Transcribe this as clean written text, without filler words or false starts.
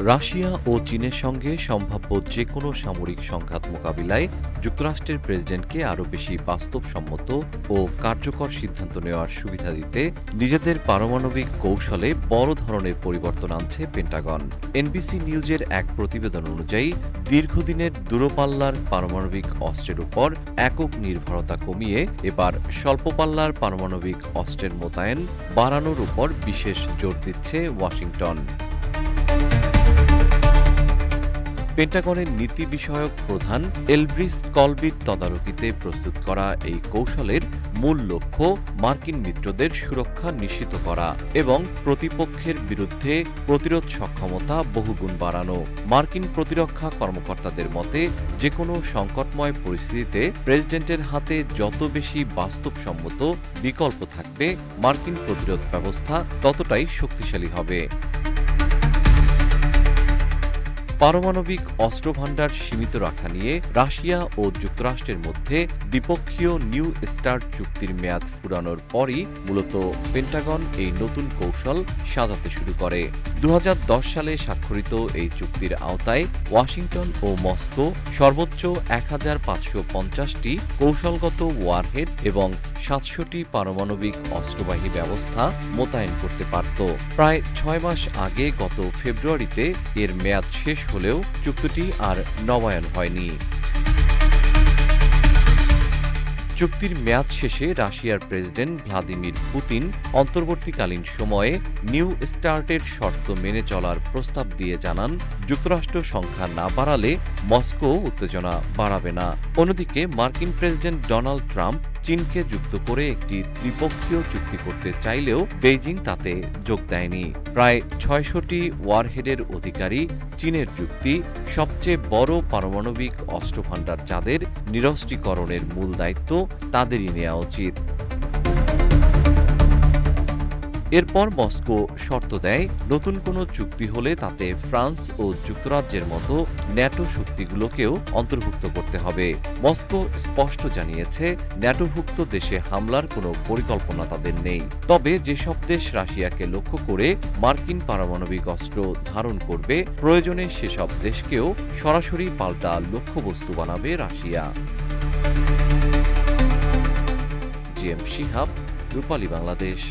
Russia ও চীনের সঙ্গে সম্ভাব্য যেকোনো সামরিক সংঘাত মোকাবিলায় যুক্তরাষ্ট্রের প্রেসিডেন্টকে আরও বেশি বাস্তবসম্মত ও কার্যকর সিদ্ধান্ত নেওয়ার সুবিধা দিতে নিজেদের পারমাণবিক কৌশলে বড় ধরনের পরিবর্তন আনছে পেন্টাগন। এনবিসি নিউজের এক প্রতিবেদন অনুযায়ী দীর্ঘদিনের দূরপাল্লার পারমাণবিক অস্ত্রের উপর একক নির্ভরতা কমিয়ে এবার স্বল্পপাল্লার পারমাণবিক অস্ত্রের মোতায়েন বাড়ানোর উপর বিশেষ জোর দিচ্ছে ওয়াশিংটন। পেন্টাগনের নীতি বিষয়ক প্রধান এলব্রিস কলবির তদারকিতে প্রস্তুত করা এই কৌশলের মূল লক্ষ্য মার্কিন মিত্রদের সুরক্ষা নিশ্চিত করা এবং প্রতিপক্ষের বিরুদ্ধে প্রতিরোধ সক্ষমতা বহুগুণ বাড়ানো। মার্কিন প্রতিরক্ষা কর্মকর্তাদের মতে যেকোনো সংকটময় পরিস্থিতিতে প্রেসিডেন্টের হাতে যত বেশি বাস্তবসম্মত বিকল্প থাকবে, মার্কিন প্রতিরোধ ব্যবস্থা ততটাই শক্তিশালী হবে। পারমাণবিক অস্ত্রভান্ডার সীমিত রাখা নিয়ে রাশিয়া ও যুক্তরাষ্ট্রের মধ্যে দ্বিপক্ষীয় নিউ স্টার্ট চুক্তির মেয়াদ ফুরানোর পরই মূলত পেন্টাগন এই নতুন কৌশল সাজাতে শুরু করে। 2010 সালে স্বাক্ষরিত এই চুক্তির আওতায় ওয়াশিংটন ও মস্কো সর্বোচ্চ 1550টি কৌশলগত ওয়ারহেড এবং 700টি পারমাণবিক অস্ত্রবাহী ব্যবস্থা মোতায়েন করতে পারত। প্রায় 6 মাস আগে গত ফেব্রুয়ারিতে এর মেয়াদ শেষ হলেও চুক্তিটি আর নবায়ন হয়নি। চুক্তির মেয়াদ শেষে রাশিয়ার প্রেসিডেন্ট ভ্লাদিমির পুতিন অন্তর্বর্তীকালীন সময়ে নিউ স্টার্টের শর্ত মেনে চলার প্রস্তাব দিয়ে জানান, যুক্তরাষ্ট্র সংখ্যা না বাড়ালে মস্কো উত্তেজনা বাড়াবে না। অন্যদিকে মার্কিন প্রেসিডেন্ট ডোনাল্ড ট্রাম্প চীনকে যুক্ত করে একটি ত্রিপক্ষীয় চুক্তি করতে চাইলেও বেইজিং তাতে যোগ দেয়নি। প্রায় 600টি ওয়ারহেডের অধিকারী চীনের যুক্তি, সবচেয়ে বড় পারমাণবিক অস্ত্রভান্ডার যাদের নিরস্ত্রীকরণের মূল দায়িত্ব তাদেরই নেওয়া উচিত। এরপর মস্কো শর্ত দেয়, নতুন কোনো চুক্তি হলে তাতে ফ্রান্স ও যুক্তরাজ্যের মতো ন্যাটো শক্তিগুলোকেও অন্তর্ভুক্ত করতে হবে। মস্কো স্পষ্ট জানিয়েছে, ন্যাটোভুক্ত দেশে হামলার কোনো পরিকল্পনা তাদের নেই। তবে যেসব দেশ রাশিয়াকে লক্ষ্য করে মার্কিন পারমাণবিক অস্ত্র ধারণ করবে, প্রয়োজনে সেসব দেশকেও সরাসরি পাল্টা লক্ষ্যবস্তু বানাবে রাশিয়া। জিএম শিহাব, রূপালী বাংলাদেশ।